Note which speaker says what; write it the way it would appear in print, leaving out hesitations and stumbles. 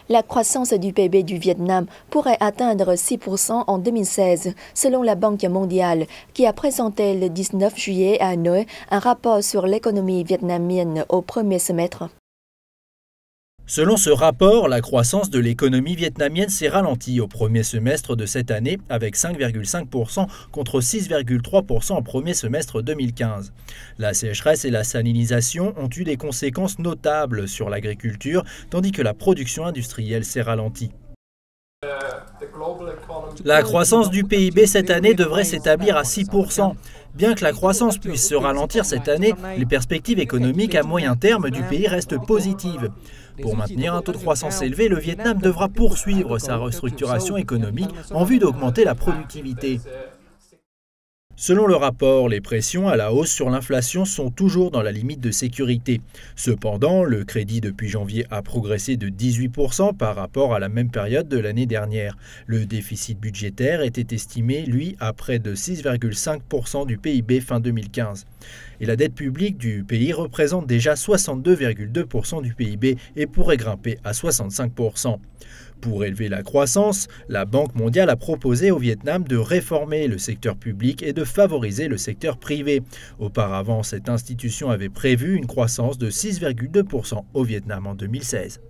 Speaker 1: La croissance du PIB du Vietnam pourrait atteindre 6% en 2016, selon la Banque mondiale, qui a présenté le 19 juillet à Hanoï un rapport sur l'économie vietnamienne au premier semestre.
Speaker 2: Selon ce rapport, la croissance de l'économie vietnamienne s'est ralentie au premier semestre de cette année avec 5,5% contre 6,3% au premier semestre 2015. La sécheresse et la salinisation ont eu des conséquences notables sur l'agriculture, tandis que la production industrielle s'est ralentie. La croissance du PIB cette année devrait s'établir à 6%. Bien que la croissance puisse se ralentir cette année, les perspectives économiques à moyen terme du pays restent positives. Pour maintenir un taux de croissance élevé, le Vietnam devra poursuivre sa restructuration économique en vue d'augmenter la productivité. Selon le rapport, les pressions à la hausse sur l'inflation sont toujours dans la limite de sécurité. Cependant, le crédit depuis janvier a progressé de 18% par rapport à la même période de l'année dernière. Le déficit budgétaire était estimé, lui, à près de 6,5% du PIB fin 2015. Et la dette publique du pays représente déjà 62,2% du PIB et pourrait grimper à 65%. Pour élever la croissance, la Banque mondiale a proposé au Vietnam de réformer le secteur public et de favoriser le secteur privé. Auparavant, cette institution avait prévu une croissance de 6,2% au Vietnam en 2016.